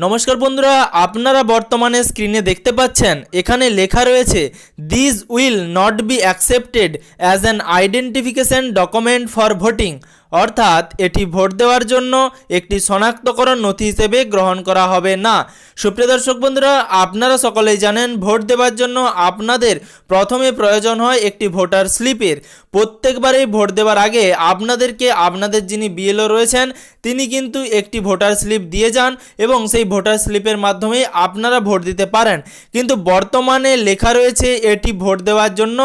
নমস্কার বন্ধুরা, আপনারা বর্তমানে স্ক্রিনে দেখতে পাচ্ছেন এখানে লেখা রয়েছে this will not be accepted as an identification document for voting, অর্থাৎ এটি ভোট দেওয়ার জন্য একটি শনাক্তকরণ নথি হিসেবে গ্রহণ করা হবে না। সুপ্রিয় দর্শক বন্ধুরা, আপনারা সকলেই জানেন ভোট দেওয়ার জন্য আপনাদের প্রথমে প্রয়োজন হয় একটি ভোটার স্লিপের। প্রত্যেকবারেই ভোট দেওয়ার আগে আপনাদেরকে আপনাদের যিনি বিএলও রয়েছেন তিনি কিন্তু একটি ভোটার স্লিপ দিয়ে যান এবং সেই ভোটার স্লিপের মাধ্যমে আপনারা ভোট দিতে পারেন। কিন্তু বর্তমানে লেখা রয়েছে এটি ভোট দেওয়ার জন্য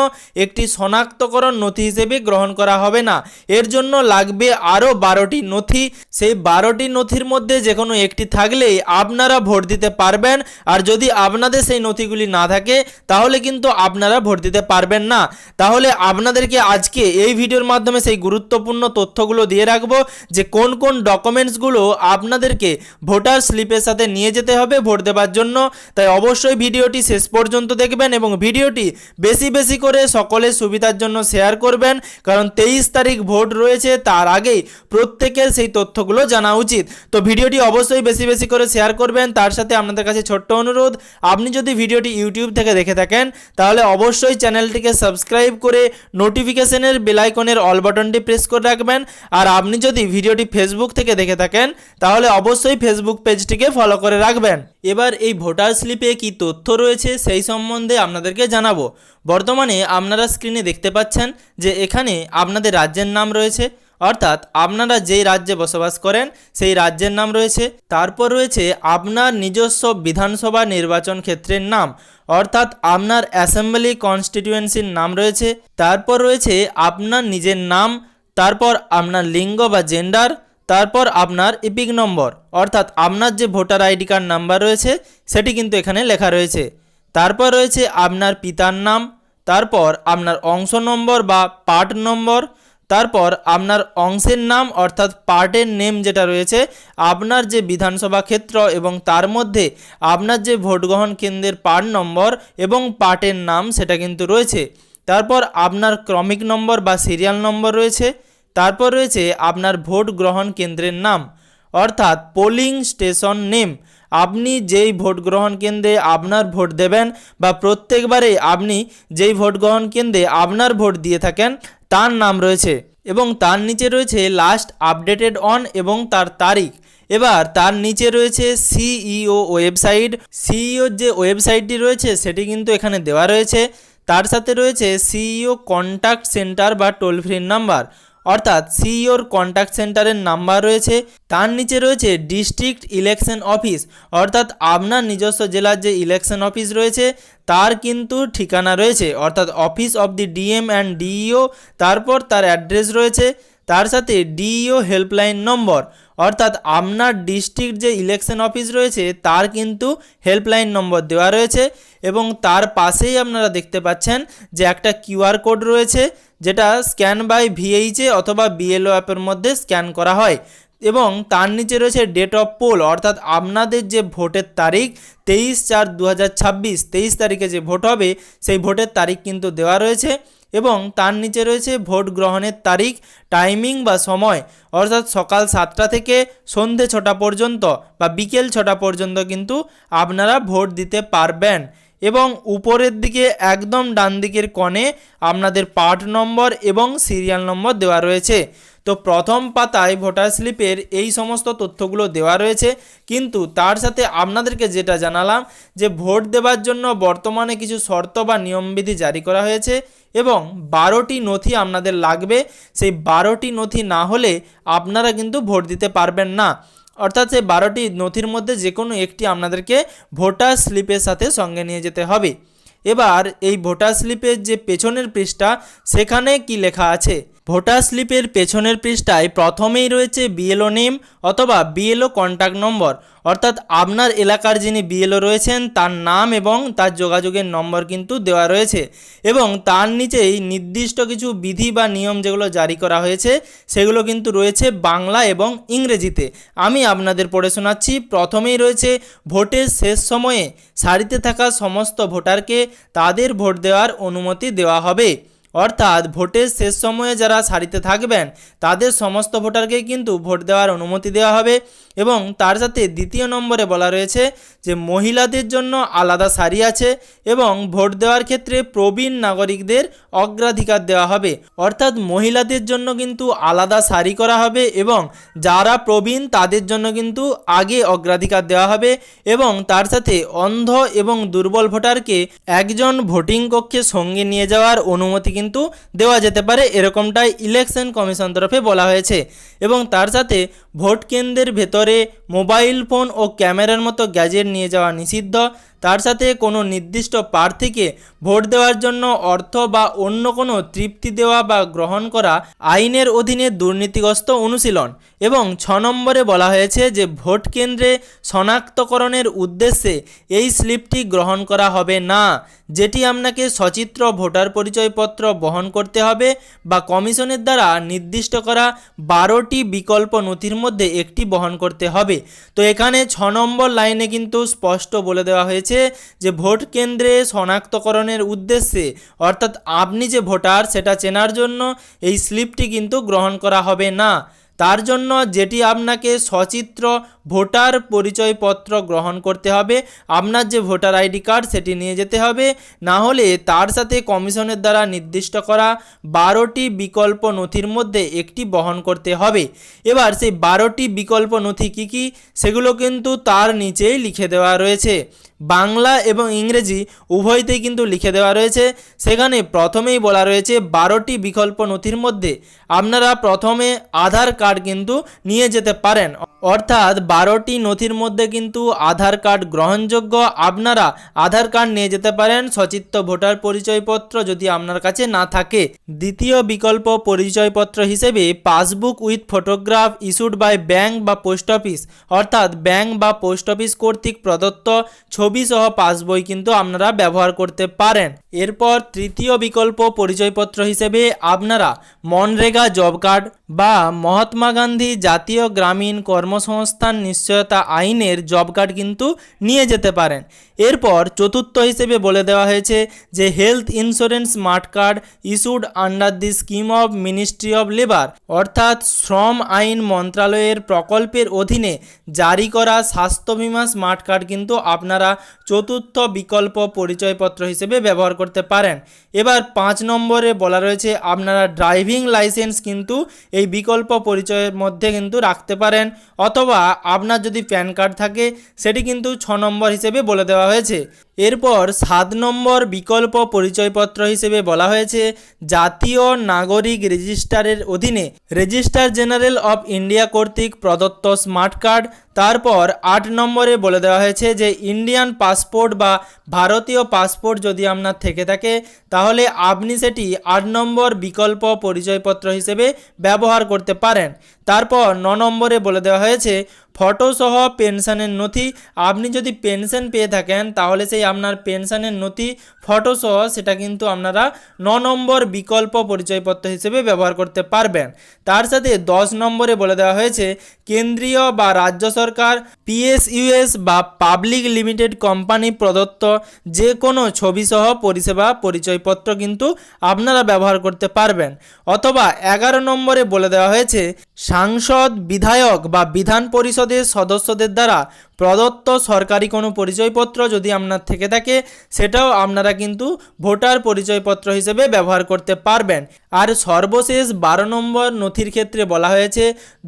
একটি শনাক্তকরণ নথি হিসেবে গ্রহণ করা হবে না। এর জন্য লাগবে আরও 12টি নথি। সেই 12টি নথির মধ্যে যে কোনো একটি থাকলেই আপনারা ভোট দিতে পারবেন। আর যদি আপনাদের সেই নথিগুলি না থাকে তাহলে কিন্তু আপনারা ভোট দিতে পারবেন না। তাহলে আপনাদেরকে আজকে এই ভিডিওর মাধ্যমে সেই গুরুত্বপূর্ণ তথ্যগুলো দিয়ে রাখবো যে কোন কোন ডকুমেন্টসগুলো আপনাদেরকে ভোটার স্লিপের সাথে নিয়ে যেতে হবে ভোট দেওয়ার জন্য। তাই অবশ্যই ভিডিওটি শেষ পর্যন্ত দেখবেন এবং ভিডিওটি বেশি বেশি করে সকলের সুবিধার জন্য শেয়ার করবেন, কারণ 23 তারিখ ভোট রয়েছে, তার আগেই প্রত্যেকের সেই তথ্যগুলো জানা উচিত। তো ভিডিওটি অবশ্যই বেশি বেশি করে শেয়ার করবেন। তার সাথে আপনাদের কাছে ছোট্ট অনুরোধ, আপনি যদি ভিডিওটি ইউটিউব থেকে দেখে থাকেন তাহলে অবশ্যই চ্যানেলটিকে সাবস্ক্রাইব করে নোটিফিকেশনের বেল আইকনের অল বাটনটি প্রেস করে রাখবেন। আর আপনি যদি ভিডিওটি ফেসবুক থেকে দেখে থাকেন তাহলে অবশ্যই ফেসবুক পেজটিকে ফলো করে রাখবেন। এবার এই ভোটার স্লিপে কি তথ্য রয়েছে সেই সম্বন্ধে আপনাদেরকে জানাবো। বর্তমানে আপনারা স্ক্রিনে দেখতে পাচ্ছেন যে এখানে আপনাদের রাজ্যের নাম রয়েছে, অর্থাৎ আপনারা যেই রাজ্যে বসবাস করেন সেই রাজ্যের নাম রয়েছে। তারপর রয়েছে আপনার নিজস্ব বিধানসভা নির্বাচন ক্ষেত্রের নাম, অর্থাৎ আপনার অ্যাসেম্বলি কনস্টিটিউয়েন্সির নাম রয়েছে। তারপর রয়েছে আপনার নিজের নাম, তারপর আপনার লিঙ্গ বা জেন্ডার, তারপর আপনার ইপিক নম্বর, অর্থাৎ আপনার যে ভোটার আইডি কার্ড নাম্বার রয়েছে সেটি কিন্তু এখানে লেখা রয়েছে। তারপর রয়েছে আপনার পিতার নাম, তারপর আপনার অংশ নম্বর বা পার্ট নম্বর, তারপর আপনার অংশের নাম অর্থাৎ পার্টের নেম যেটা রয়েছে, আপনার যে বিধানসভা ক্ষেত্র এবং তার মধ্যে আপনার যে ভোট গ্রহণ কেন্দ্রের পার্ট নম্বর এবং পার্টের নাম সেটা কিন্তু রয়েছে। তারপর আপনার ক্রমিক নম্বর বা সিরিয়াল নম্বর রয়েছে। তারপর রয়েছে আপনার ভোট গ্রহণ কেন্দ্রের নাম, অর্থাৎ পোলিং স্টেশন নেম। আপনি যেই ভোট গ্রহণ কেন্দ্রে আপনার ভোট দেবেন বা প্রত্যেকবারে আপনি যেই ভোট গ্রহণ কেন্দ্রে আপনার ভোট দিয়ে থাকেন তার নাম রয়েছে এবং তার নিচে রয়েছে লাস্ট আপডেটেড অন এবং তার তারিখ। এবার তার নিচে রয়েছে সিইও ওয়েবসাইট। সিইওর যে ওয়েবসাইটটি রয়েছে সেটি কিন্তু এখানে দেওয়া রয়েছে। তার সাথে রয়েছে সিইও কন্ট্যাক্ট সেন্টার বা টোল ফ্রি নাম্বার, অর্থাৎ সিইওর কন্ট্যাক্ট সেন্টারের নাম্বার রয়েছে। তার নিচে রয়েছে ডিস্ট্রিক্ট ইলেকশন অফিস, অর্থাৎ আপনার নিজস্ব জেলার যে ইলেকশন অফিস রয়েছে তার কিন্তু ঠিকানা রয়েছে, অর্থাৎ office of the DM and DEO. তারপর তার অ্যাড্রেস রয়েছে। তার সাথে ডিইও হেল্পলাইন নম্বর, অর্থাৎ আপনার ডিস্ট্রিক্ট যে ইলেকশন অফিস রয়েছে তার কিন্তু হেল্পলাইন নম্বর দেওয়া রয়েছে। এবং তার পাশেই আপনারা দেখতে পাচ্ছেন যে একটা কিউআর কোড রয়েছে যেটা স্ক্যান বাই ভিএইচএ অথবা বিএলও অ্যাপের মধ্যে স্ক্যান করা হয়। এবং তার নিচে রয়েছে ডেট অফ পোল, অর্থাৎ আপনাদের যে ভোটের তারিখ 23/4/2026, 23 তারিখে যে ভোট হবে সেই ভোটের তারিখ কিন্তু দেওয়া রয়েছে। এবং তার নিচে রয়েছে ভোট গ্রহণের তারিখ, টাইমিং বা সময়, অর্থাৎ সকাল 7টা থেকে সন্ধে 6টা পর্যন্ত বা বিকেল 6টা পর্যন্ত কিন্তু আপনারা ভোট দিতে পারবেন। এবং উপরের দিকে একদম ডান দিকের কোণে আপনাদের পার্ট নম্বর এবং সিরিয়াল নম্বর দেওয়া রয়েছে। তো প্রথম পাতায় ভোটার স্লিপের এই সমস্ত তথ্যগুলো দেওয়া রয়েছে, কিন্তু তার সাথে আপনাদেরকে যেটা জানালাম যে ভোট দেওয়ার জন্য বর্তমানে কিছু শর্ত বা নিয়মবিধি জারি করা হয়েছে এবং 12টি নথি আপনাদের লাগবে। সেই 12টি নথি না হলে আপনারা কিন্তু ভোট দিতে পারবেন না, অর্থাৎ সেই 12টি নথির মধ্যে যে কোনো একটি আপনাদেরকে ভোটার স্লিপের সাথে সঙ্গে নিয়ে যেতে হবে। এবার এই ভোটার স্লিপের যে পেছনের পৃষ্ঠা সেখানে কি লেখা আছে? ভোটার স্লিপের পেছনের পৃষ্ঠায় প্রথমেই রয়েছে বিএলও নেম অথবা বিএলও কন্ট্যাক্ট নম্বর, অর্থাৎ আপনার এলাকার যিনি বিএলও রয়েছেন তার নাম এবং তার যোগাযোগের নম্বর কিন্তু দেওয়া রয়েছে। এবং তার নিচেই নির্দিষ্ট কিছু বিধি বা নিয়ম যেগুলো জারি করা হয়েছে সেগুলো কিন্তু রয়েছে বাংলা এবং ইংরেজিতে। আমি আপনাদের পড়ে শোনাচ্ছি। প্রথমেই রয়েছে ভোটের শেষ সময়ে সারিতে থাকা সমস্ত ভোটারকে তাদের ভোট দেওয়ার অনুমতি দেওয়া হবে, অর্থাৎ ভোটের শেষ সময়ে যারা সারিতে থাকবেন তাদের সমস্ত ভোটারকে কিন্তু ভোট দেওয়ার অনুমতি দেওয়া হবে। এবং তার সাথে দ্বিতীয় নম্বরে বলা রয়েছে যে মহিলাদের জন্য আলাদা সারি আছে এবং ভোট দেওয়ার ক্ষেত্রে প্রবীণ নাগরিকদের অগ্রাধিকার দেওয়া হবে। অর্থাৎ মহিলাদের জন্য কিন্তু আলাদা সারি করা হবে এবং যারা প্রবীণ তাদের জন্য কিন্তু আগে অগ্রাধিকার দেওয়া হবে এবং তার সাথে অন্ধ এবং দুর্বল ভোটারকে একজন ভোটিং কক্ষে সঙ্গে নিয়ে যাওয়ার অনুমতি কিন্তু দেওয়া যেতে পারে, এরকমটাই ইলেকশন কমিশন তরফে বলা হয়েছে। এবং তার সাথে ভোট কেন্দ্রের ভেতরে মোবাইল ফোন ও ক্যামেরার মতো গ্যাজেট নিয়ে যাওয়া নিষিদ্ধ। তার সাথে কোনো নির্দিষ্ট প্রার্থীকে ভোট দেওয়ার জন্য অর্থ বা অন্য কোনো তৃপ্তি দেওয়া বা গ্রহণ করা আইনের অধীনে দুর্নীতিগ্রস্ত অনুশীলন। এবং 6 নম্বরে বলা হয়েছে যে ভোট কেন্দ্রে শনাক্তকরণের উদ্দেশ্যে এই স্লিপটি গ্রহণ করা হবে না, যেটি আপনাকে সচিত্র ভোটার পরিচয়পত্র বহন করতে হবে বা কমিশনের দ্বারা নির্দিষ্ট করা 12টি বিকল্প নথির মধ্যে একটি বহন করতে হবে। তো এখানে 6 নম্বর লাইনে কিন্তু স্পষ্ট বলে দেওয়া হয়েছে যে ভোট কেন্দ্রে শনাক্তকরণের উদ্দেশ্যে অর্থাৎ আপনি যে ভোটার সেটা চেনার জন্য এই স্লিপটি কিন্তু গ্রহণ করা হবে না। তার জন্য যেটি আপনাকে সচিত্র ভোটার পরিচয়পত্র গ্রহণ করতে হবে, আপনার যে ভোটার আইডি কার্ড সেটি নিয়ে যেতে হবে, না হলে তার সাথে কমিশনের দ্বারা নির্দিষ্ট করা 12টি বিকল্প নথির মধ্যে একটি বহন করতে হবে। এবার সেই 12টি বিকল্প নথি কী কী সেগুলো কিন্তু তার নিচেই লিখে দেওয়া রয়েছে। বাংলা এবং ইংরেজি উভয়তেই কিন্তু লিখে দেওয়া রয়েছে। সেখানে প্রথমেই বলা রয়েছে 12টি বিকল্প নথির মধ্যে আপনারা প্রথমে আধার কার্ড কিন্তু নিয়ে যেতে পারেন। অর্থাৎ 12টি নথির মধ্যে কিন্তু আধার কার্ড গ্রহণযোগ্য, আপনারা আধার কার্ড নিয়ে যেতে পারেন, সচিত্র ভোটার পরিচয়পত্র যদি আপনার কাছে না থাকে। দ্বিতীয় বিকল্প পরিচয়পত্র হিসেবে passbook with photograph issued by bank বা পোস্ট অফিস, অর্থাৎ ব্যাংক বা পোস্ট অফিস কর্তৃক প্রদত্ত ছবি সহ পাসবই কিন্তু আপনারা ব্যবহার করতে পারেন। এরপর তৃতীয় বিকল্প পরিচয়পত্র হিসেবে আপনারা মনরেগা জব কার্ড বা মহাত্মা গান্ধী জাতীয় গ্রামীণ কর্মসংস্থান নিশ্চয়তা আইনের জব কার্ড কিন্তু নিয়ে যেতে পারেন। এরপর চতুর্থ হিসেবে বলে দেওয়া হয়েছে যে health insurance smart card issued under the scheme of ministry of labour, অর্থাৎ শ্রম আইন মন্ত্রণালয়ের প্রকল্পের অধীনে জারি করা স্বাস্থ্য বিমা স্মার্ট কার্ড কিন্তু আপনারা চতুর্থ বিকল্প পরিচয়পত্র হিসেবে ব্যবহার করতে পারেন। এবার 5 নম্বরে বলা রয়েছে আপনারা ড্রাইভিং লাইসেন্স কিন্তু এই বিকল্প পরিচয়ের মধ্যে কিন্তু রাখতে পারেন, অথবা আপনার যদি প্যান কার্ড থাকে সেটি কিন্তু 6 নম্বর হিসেবে বলে দেওয়া হয়েছে। এরপর 7 নম্বর বিকল্প পরিচয়পত্র হিসেবে বলা হয়েছে জাতীয় নাগরিক রেজিস্টারের অধীনে রেজিস্ট্রার জেনারেল অফ ইন্ডিয়া কর্তৃক প্রদত্ত স্মার্ট কার্ড। তারপর 8 নম্বরে বলে দেওয়া হয়েছে যে ইন্ডিয়ান পাসপোর্ট বা ভারতীয় পাসপোর্ট যদি আপনার থেকে থাকে তাহলে আপনি সেটি 8 নম্বর বিকল্প পরিচয়পত্র হিসেবে ব্যবহার করতে পারেন। তারপর 9 নম্বরে বলে দেওয়া হয়েছে ফটো সহ পেনশনের নথি, আপনি যদি পেনশন পেয়ে থাকেন তাহলে সেই আপনার পেনশনের নথি ফটো সহ সেটা কিন্তু আপনারা 9 নম্বর বিকল্প পরিচয়পত্র হিসেবে ব্যবহার করতে পারবেন। তার সাথে 10 নম্বরে বলে দেওয়া হয়েছে কেন্দ্রীয় বা রাজ্য সরকার পিএসইউএস বা পাবলিক লিমিটেড কোম্পানি প্রদত্ত যে কোনো ছবি সহ পরিষেবা পরিচয়পত্র কিন্তু আপনারা ব্যবহার করতে পারবেন। অথবা 11 নম্বরে বলে দেওয়া হয়েছে সাংসদ, বিধায়ক বা বিধান পরিষদের সদস্যদের দ্বারা প্রদত্ত সরকারি কোনো পরিচয়পত্র যদি আপনার থেকে থাকে সেটাও আপনারা কিন্তু ভোটার পরিচয়পত্র হিসেবে ব্যবহার করতে পারবেন। আর সর্বশেষ 12 নম্বর নথির ক্ষেত্রে বলা হয়েছে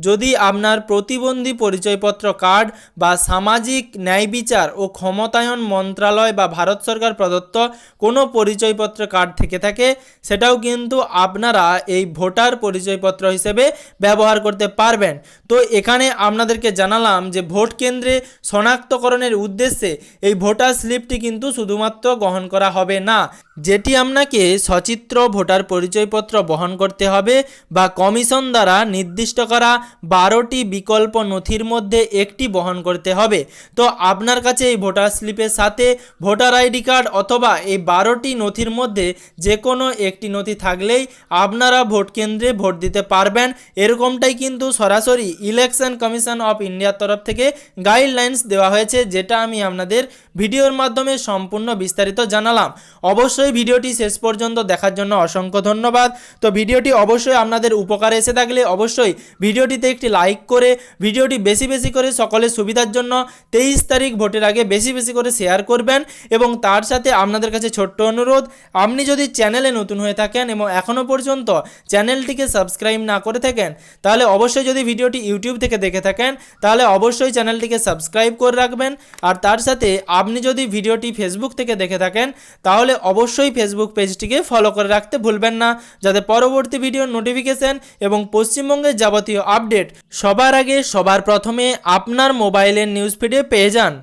যদি আপনার প্রতিবন্ধী পরিচয়পত্র কার্ড বা সামাজিক ন্যায় বিচার ও ক্ষমতায়ন মন্ত্রণালয় বা ভারত সরকার প্রদত্ত কোনো পরিচয়পত্র কার্ড থেকে থাকে সেটাও কিন্তু আপনারা এই ভোটার পরিচয়পত্র হিসেবে ব্যবহার করতে পারবেন। তো এখানে আপনাদেরকে জানালাম যে ভোট কেন্দ্রে শনাক্তকরণের উদ্দেশ্যে এই ভোটার স্লিপটি কিন্তু শুধুমাত্র গ্রহণ করা হবে না, যেটি আপনাকে সচিত্র ভোটার পরিচয়পত্র বহন করতে হবে বা কমিশন দ্বারা নির্দিষ্ট করা 12টি বিকল্প নথির মধ্যে একটি বহন করতে হবে। তো আপনার কাছে এই ভোটার স্লিপের সাথে ভোটার আইডি কার্ড অথবা এই 12টি নথির মধ্যে যে কোনো একটি নথি থাকলেই আপনারা ভোট কেন্দ্রে ভোট দিতে পারবেন, এরকমটাই কিন্তু কিন্তু সরাসরি ইলেকশন কমিশন অফ ইন্ডিয়ার তরফ থেকে গাইডলাইন্স দেওয়া হয়েছে, যেটা আমি আপনাদের ভিডিওর মাধ্যমে সম্পূর্ণ বিস্তারিত জানালাম। অবশ্যই ভিডিওটি শেষ পর্যন্ত দেখার জন্য অসংখ্য ধন্যবাদ। তো ভিডিওটি অবশ্যই আপনাদের উপকারে এসে থাকলে অবশ্যই ভিডিওটিতে একটি লাইক করে ভিডিওটি বেশি বেশি করে সকলের সুবিধার জন্য 23 তারিখ ভোটের আগে বেশি বেশি করে শেয়ার করবেন। এবং তার সাথে আপনাদের কাছে ছোট্ট অনুরোধ, আপনি যদি চ্যানেলে নতুন হয়ে থাকেন এবং এখনও পর্যন্ত চ্যানেলটিকে সাবস্ক্রাইব না করে থাকেন, তাহলে অবশ্যই যদি ভিডিওটি ইউটিউব থেকে দেখে থাকেন তাহলে অবশ্যই চ্যানেলটিকে সাবস্ক্রাইব করে রাখবেন। আর তার সাথে আপনি যদি ভিডিওটি ফেসবুক থেকে দেখে থাকেন তাহলে অবশ্যই ফেসবুক পেজটিকে ফলো করে রাখতে ভুলবেন না, যাতে পরবর্তী ভিডিওর নোটিফিকেশন এবং পশ্চিমবঙ্গের যাবতীয় আপডেট সবার আগে সবার প্রথমে আপনার মোবাইলের নিউজ ফিডে পেয়ে যান।